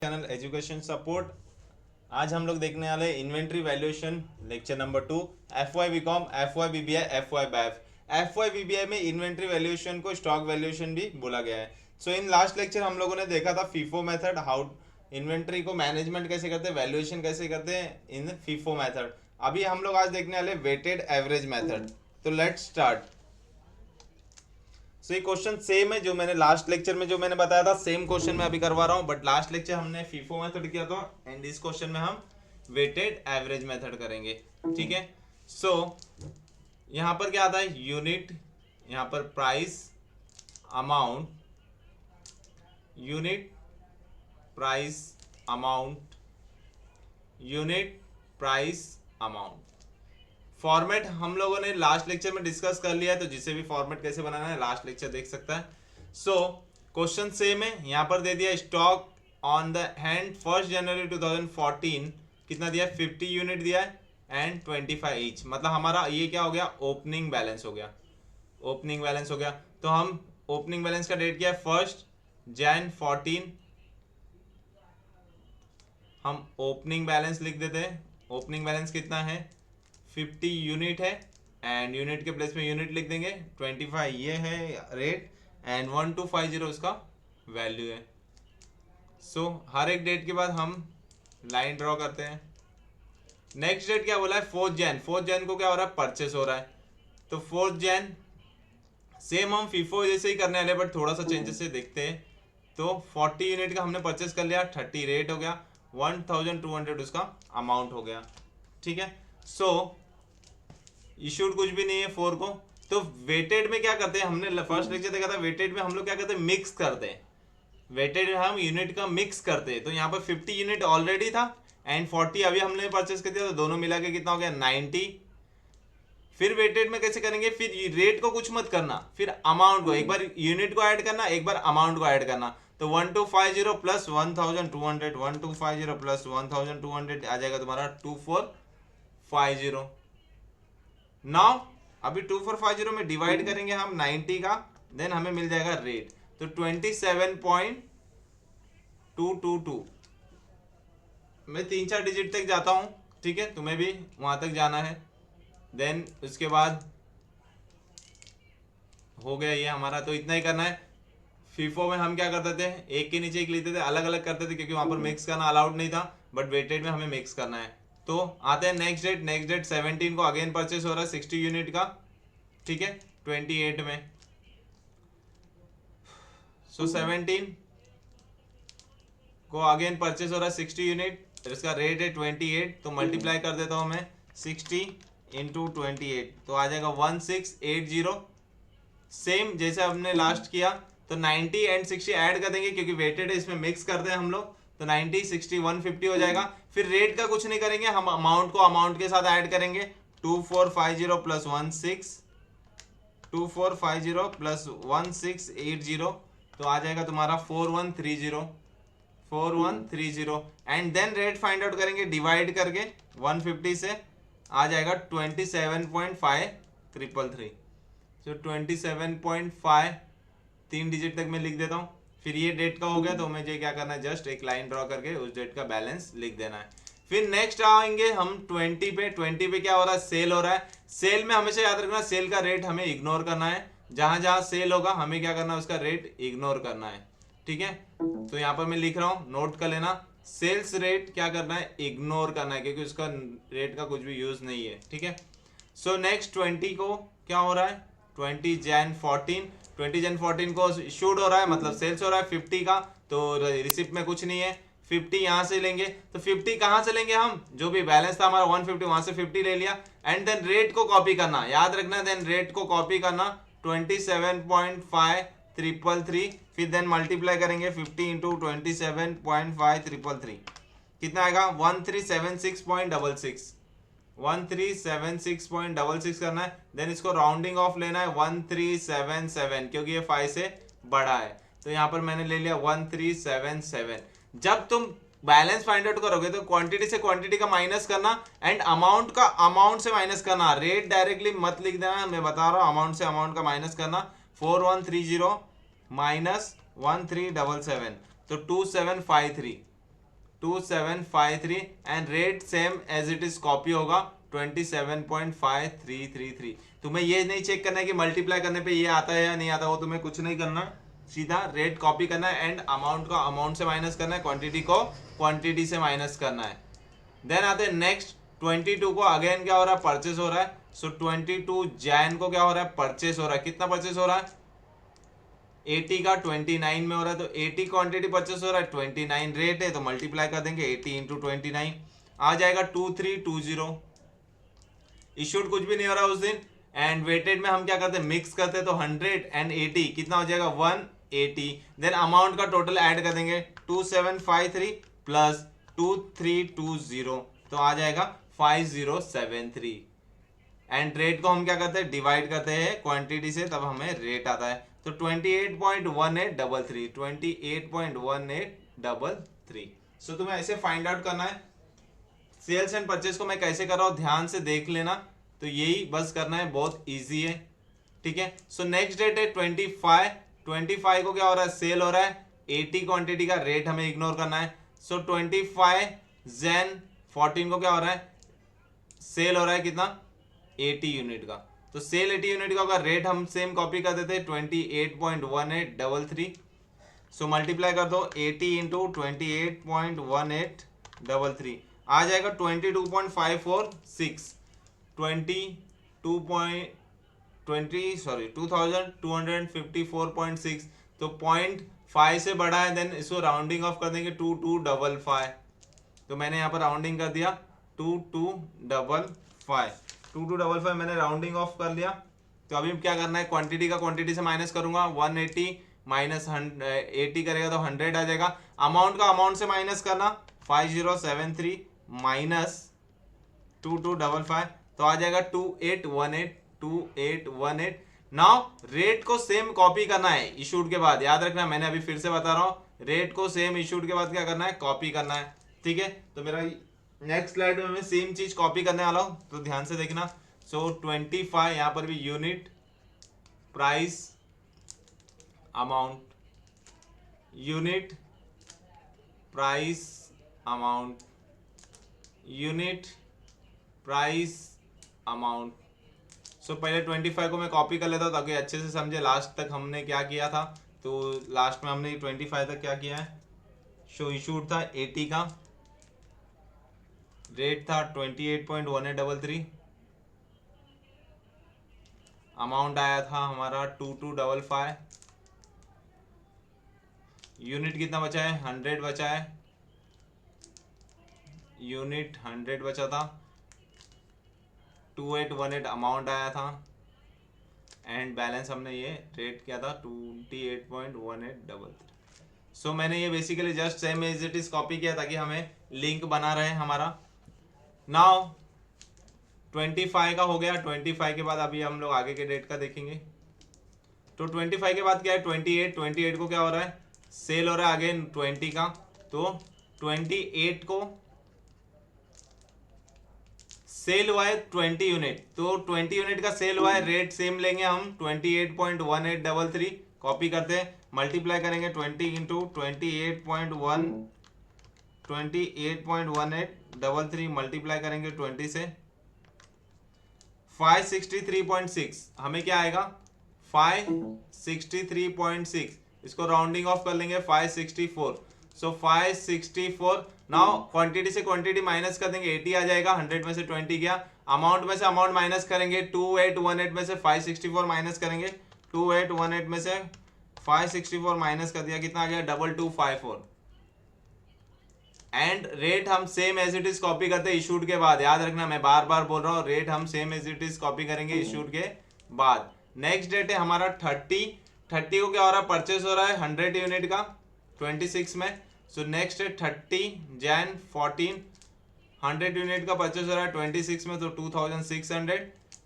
Channel education support. आज हम लोग देखने वाले inventory valuation lecture number 2। F Y B com, F Y B B I, F Y BAF. F Y B B I में inventory valuation को stock valuation भी बोला गया है। सो इन लास्ट लेक्चर हम लोगों ने देखा था फीफो मेथड, हाउ इन्वेंट्री को मैनेजमेंट कैसे करते हैं, वैल्यूएशन कैसे करते हैं इन फीफो मेथड। अभी हम लोग आज देखने वाले वेटेड एवरेज मेथड। तो लेट्स स्टार्ट। सो ये क्वेश्चन सेम है जो मैंने लास्ट लेक्चर में जो मैंने बताया था, सेम क्वेश्चन मैं अभी करवा रहा हूँ, बट लास्ट लेक्चर हमने फीफो मेथड किया था एंड इस क्वेश्चन में हम वेटेड एवरेज मेथड करेंगे। ठीक है। सो यहाँ पर क्या आता है, यूनिट, यहाँ पर price, amount, unit price amount, unit price amount. Format हम लोगों ने लास्ट लेक्चर में डिस्कस कर लिया है, तो जिसे भी फॉर्मेट कैसे बनाना है लास्ट लेक्चर देख सकता है। सो क्वेश्चन सेम है, यहाँ पर दे दिया स्टॉक ऑन द हैंड 1 जनवरी 2014 कितना दिया है, 50 यूनिट दिया है एंड 25 ईच। मतलब हमारा ये क्या हो गया, ओपनिंग बैलेंस हो गया, ओपनिंग बैलेंस हो गया। तो हम ओपनिंग बैलेंस का डेट क्या है, 1 Jan 14। हम ओपनिंग बैलेंस लिख देते हैं। ओपनिंग बैलेंस कितना है, 50 यूनिट है एंड यूनिट के प्लेस में यूनिट लिख देंगे, 25 ये है रेट एंड 1250 इसका वैल्यू है। सो हर एक डेट के बाद हम लाइन ड्रॉ करते हैं। नेक्स्ट डेट क्या बोला है, 4 जैन। 4 जैन को क्या हो रहा है, परचेस हो रहा है। तो 4 जैन सेम हम फीफो जैसे ही करने वाले, बट थोड़ा सा चेंजेस से देखते हैं। तो 40 यूनिट का हमने परचेस कर लिया, 30 रेट हो गया, 1200 उसका अमाउंट हो गया। ठीक है। सो इशूड कुछ भी नहीं है 4 को। तो वेटेड में क्या करते हैं, हमने फर्स्ट लेक्चर देखा था, वेटेड में हम लोग क्या करते हैं, मिक्स करते हैं। वेटेड में हम यूनिट का मिक्स करते हैं। तो यहाँ पर 50 यूनिट ऑलरेडी था एंड 40 अभी हमने परचेस कर दिया, तो दोनों मिला के कितना हो गया, 90। फिर वेटेड में कैसे करेंगे, फिर रेट को कुछ मत करना, फिर अमाउंट को, एक बार यूनिट को ऐड करना, एक बार अमाउंट को ऐड करना। तो 1250 प्लस 1200, 1250 प्लस 1200 आ जाएगा तुम्हारा 2450। नाउ अभी 2450 में डिवाइड करेंगे हम 90 का, देन हमें मिल जाएगा रेट। तो 27.222। मैं 3-4 डिजिट तक जाता हूं, ठीक है, तुम्हें भी वहां तक जाना है। देन उसके बाद हो गया ये हमारा, तो इतना ही करना है। फीफो में हम क्या करते थे, एक के नीचे एक लेते थे, अलग अलग करते थे क्योंकि वहां पर मिक्स करना अलाउड नहीं था, बट वेटेड में हमें मिक्स करना है। तो आते हैं नेक्स्ट डेट। नेक्स्ट डेट 17 को अगेन परचेस हो रहा है 60 यूनिट का, ठीक है, 28 में। सो 17 को अगेन परचेस हो रहा है 60 यूनिट, इसका रेट है 28। तो मल्टीप्लाई कर देता हूं मैं, 60 इंटू 28, तो आ जाएगा 1680। सेम जैसे हमने लास्ट किया। तो 90 एंड 60 ऐड कर देंगे क्योंकि वेटेड है, इसमें मिक्स करते हैं हम लोग। तो 90 60 150 हो जाएगा। फिर रेट का कुछ नहीं करेंगे, हम अमाउंट को अमाउंट के साथ ऐड करेंगे। 2450 प्लस 2450 प्लस 1680, तो आ जाएगा तुम्हारा 4130, 4130। And then rate find out करेंगे डिवाइड करके 150 से, आ जाएगा 27.5333। तो 27.5 3 डिजिट तक मैं लिख देता हूँ। फिर ये डेट का हो गया, तो मुझे क्या करना है, जस्ट एक लाइन ड्रॉ करके उस डेट का बैलेंस लिख देना है। फिर नेक्स्ट आएंगे हम 20 पे। 20 पे क्या हो रहा है, सेल हो रहा है। सेल में हमेशा याद रखना, सेल का रेट हमें इग्नोर करना है। जहां जहां सेल होगा हमें क्या करना है, उसका रेट इग्नोर करना है। ठीक है। तो यहाँ पर मैं लिख रहा हूँ, नोट कर लेना, सेल्स रेट क्या करना है, इग्नोर करना है, क्योंकि उसका रेट का कुछ भी यूज नहीं है। ठीक है। सो नेक्स्ट 20 को क्या हो रहा है, 20 Jan 14। 20 Jan 14 को शूट हो रहा है, मतलब सेल्स हो रहा है 50 का, तो रिसिप्ट में कुछ नहीं है। 50 यहाँ से लेंगे, तो 50 कहाँ से लेंगे हम, जो भी बैलेंस था हमारा 150, वहां से 50 ले लिया। एंड देन रेट को कॉपी करना, याद रखना, देन रेट को कॉपी करना 27.5333। फिर देन मल्टीप्लाई करेंगे 50 इंटू 27.5333, कितना आएगा, 1376.66, 1376.66 करना है। देन इसको राउंडिंग ऑफ लेना है 1377, क्योंकि ये 5 से बड़ा है, तो यहाँ पर मैंने ले लिया 1377। जब तुम बैलेंस फाइंड आउट करोगे तो क्वांटिटी से क्वांटिटी का माइनस करना एंड अमाउंट का अमाउंट से माइनस करना। रेट डायरेक्टली मत लिख देना, मैं बता रहा हूँ, अमाउंट से अमाउंट का माइनस करना। 4130 माइनस 1377, तो 2753। 2753 and rate same as it is copy होगा 27.5333। तुम्हें ये नहीं चेक करना है कि मल्टीप्लाई करने पे ये आता है या नहीं आता, वो तुम्हें कुछ नहीं करना, सीधा रेट कॉपी करना है एंड अमाउंट को अमाउंट से माइनस करना है, क्वांटिटी को क्वांटिटी से माइनस करना है। देन आते हैं नेक्स्ट 22 को अगेन क्या हो रहा है, परचेस हो रहा है। सो 22 जैन को क्या हो रहा है, परचेस हो रहा है। कितना परचेस हो रहा है, 80 का 29 में हो रहा है, तो 80 क्वांटिटी परचेस हो रहा है, 29 रेट है, तो मल्टीप्लाई कर देंगे 80 इंटू 29 आ जाएगा 2320। इशूड कुछ भी नहीं हो रहा उस दिन। एंड वेटेड में हम क्या करते हैं, मिक्स करते हैं, तो 100 एंड 80 कितना हो जाएगा 180। देन अमाउंट का टोटल ऐड कर देंगे 2753 प्लस 2320, तो आ जाएगा 5073। एंड रेट को हम क्या करते हैं, डिवाइड करते हैं क्वांटिटी से, तब हमें रेट आता है। तो 28.1833 28.1833। सो तुम्हें ऐसे फाइंड आउट करना है। सेल्स एंड परचेस को मैं कैसे कर रहा हूँ ध्यान से देख लेना, तो यही बस करना है, बहुत इजी है, ठीक है। सो नेक्स्ट डेट है 25 को क्या हो रहा है, सेल हो रहा है, 80 क्वांटिटी का रेट हमें इग्नोर करना है। सो 25 जैन 14 को क्या हो रहा है, सेल हो रहा है कितना 80 यूनिट का, तो सेल 80 यूनिट का होगा, रेट हम सेम कॉपी कर देते 28.1833। सो मल्टीप्लाई कर दो 80 इंटू 28.1833 आ जाएगा 22.546 2254.6। तो 0.5 से बड़ा है, देन इसको राउंडिंग ऑफ कर देंगे 2255। तो मैंने यहाँ पर राउंडिंग कर दिया 2255 मैंने राउंडिंग ऑफ कर लिया। तो अभी क्या करना है, क्वांटिटी का क्वांटिटी से माइनस करूंगा, 180 माइनस 80 करेगा तो 100 आ जाएगा। अमाउंट का अमाउंट से माइनस करना, 5073 माइनस 2255, तो आ जाएगा 2818। नाउ रेट को सेम कॉपी करना है इशूड के बाद, याद रखना, मैंने अभी फिर से बता रहा हूँ, रेट को सेम इशूड के बाद क्या करना है, कॉपी करना है, ठीक है। तो मेरा नेक्स्ट स्लाइड में मैं सेम चीज कॉपी करने वाला हूं, तो ध्यान से देखना। सो 25 यहां पर भी unit price amount, unit price amount, unit price amount. So पहले 25 को मैं कॉपी कर लेता हूं ताकि अच्छे से समझे लास्ट तक हमने क्या किया था। तो लास्ट में हमने 25 तक क्या किया है, शो इशूड था 80 का, रेट था 28.1833, अमाउंट आया था हमारा 2255, यूनिट कितना बचा है, 100 बचा है, यूनिट 100 बचा था, 2818 अमाउंट आया था, एंड बैलेंस हमने ये रेट किया था 28.1833। सो मैंने ये basically just same as it is copy किया ताकि हमें लिंक बना रहे हमारा। नाउ 25 का हो गया, 25 के बाद अभी हम लोग आगे के डेट का देखेंगे। तो 25 के बाद क्या है, 28 को क्या हो रहा है, सेल हो रहा है अगेन 20 का, तो 28 को सेल हुआ है 20 यूनिट, तो 20 यूनिट का सेल हुआ है, रेट सेम लेंगे हम 28.1833, कॉपी करते हैं, मल्टीप्लाई करेंगे 20 इंटू 28.1833 मल्टीप्लाई करेंगे 20 से, 563.6 हमें क्या आएगा 563.6, इसको राउंडिंग ऑफ कर लेंगे 564। सो 564, नाउ क्वांटिटी से क्वांटिटी माइनस कर देंगे, 80 आ जाएगा, 100 में से 20 गया, अमाउंट में से अमाउंट माइनस करेंगे, 2818 में से 564 माइनस करेंगे, 2818 में से 564 माइनस कर दिया, कितना आ गया 2254। एंड रेट हम same as it is copy करते हैं इशूड के बाद, याद रखना मैं बार बार बोल रहा हूँ, रेट हम same as it is copy करेंगे इशूड के बाद। नेक्स्ट डेट है हमारा 30 को क्या हो रहा है, परचेस हो रहा है 100 यूनिट का 26 में। सो नेक्स्ट है 30 जैन 14, 100 यूनिट का परचेस हो रहा है 26 में, तो 2600।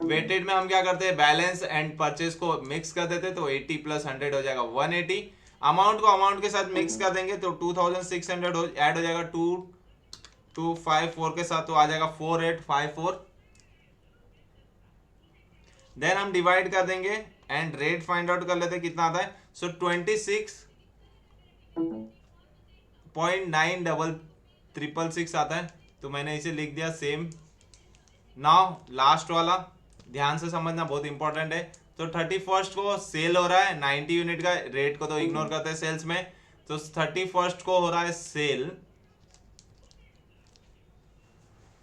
वेटेड में हम क्या करते हैं, बैलेंस एंड परचेस को मिक्स कर देते, तो 80 प्लस 100 हो जाएगा 180। अमाउंट को अमाउंट के साथ मिक्स कर देंगे, तो 2600 ऐड हो जाएगा 2254 के साथ, तो आ जाएगा 4854। देन हम डिवाइड कर देंगे एंड रेट फाइंड आउट कर लेते हैं कितना आता है। सो 26.9 666 आता है, तो मैंने इसे लिख दिया सेम। नाउ लास्ट वाला ध्यान से समझना, बहुत इंपॉर्टेंट है। तो 31st को सेल हो रहा है 90 यूनिट का, रेट को तो इग्नोर करते हैं सेल्स में। तो 31st को हो रहा है सेल,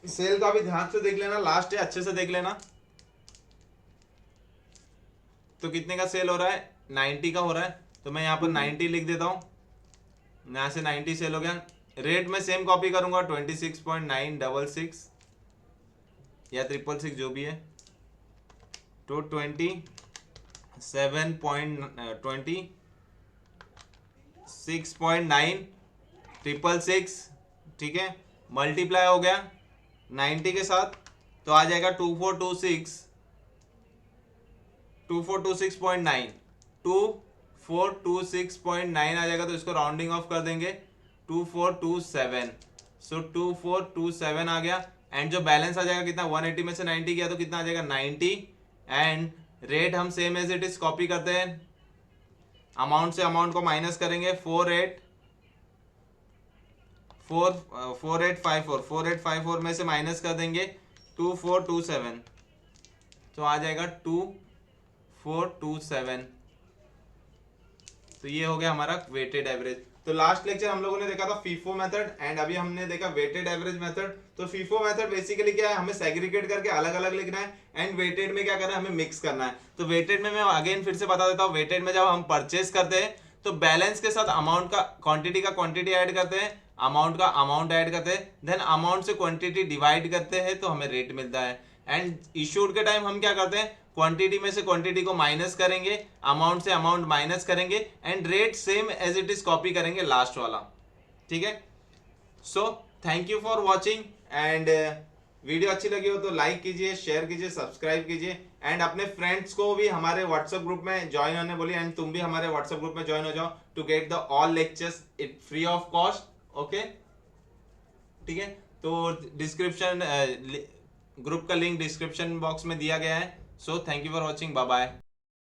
सेल का भी ध्यान से देख लेना, लास्ट है अच्छे से देख लेना। तो कितने का सेल हो रहा है, 90 का हो रहा है, तो मैं यहाँ पर 90 लिख देता हूँ। यहाँ से 90 सेल हो गया। रेट में सेम कॉपी करूंगा 26.966 या 666 जो भी है, तो 26.966, ठीक है, मल्टीप्लाई हो गया 90 के साथ, तो आ जाएगा 2426.9 2426.9 आ जाएगा। तो इसको राउंडिंग ऑफ कर देंगे 2427, सो 2427 आ गया। एंड जो बैलेंस आ जाएगा कितना, 180 में से 90 गया तो कितना आ जाएगा 90। एंड रेट हम same as it is copy करते हैं, अमाउंट से अमाउंट को माइनस करेंगे, 4854 में से माइनस कर देंगे 2427, तो आ जाएगा 2427। तो ये हो गया हमारा वेटेड एवरेज। तो लास्ट लेक्चर हम लोगों ने देखा था फीफो मेथड एंड अभी हमने देखा वेटेड एवरेज मेथड। तो फीफो मेथड बेसिकली क्या है, हमें सेग्रीगेट करके अलग अलग लिखना है, एंड वेटेड में क्या करना है, हमें मिक्स करना है। तो वेटेड में मैं अगेन फिर से बता देता हूँ, वेटेड में जब हम परचेस करते हैं तो बैलेंस के साथ अमाउंट का क्वांटिटी ऐड करते हैं, अमाउंट का अमाउंट ऐड करते हैं, देन अमाउंट से क्वांटिटी डिवाइड करते हैं तो हमें रेट मिलता है। एंड इशूड के टाइम हम क्या करते हैं, क्वांटिटी में से क्वांटिटी को माइनस करेंगे, अमाउंट से अमाउंट माइनस करेंगे, and rate same as it is copy करेंगे लास्ट वाला, ठीक है। So thank you for watching, and video अच्छी लगी हो तो लाइक कीजिए, शेयर कीजिए, सब्सक्राइब कीजिए, एंड अपने फ्रेंड्स को भी हमारे व्हाट्सएप ग्रुप में ज्वाइन होने बोलिए, एंड तुम भी हमारे व्हाट्सएप ग्रुप में ज्वाइन हो जाओ to get the all lectures it free of cost, okay, ठीक है। तो डिस्क्रिप्शन ग्रुप का लिंक डिस्क्रिप्शन बॉक्स में दिया गया है। So thank you for watching, bye bye.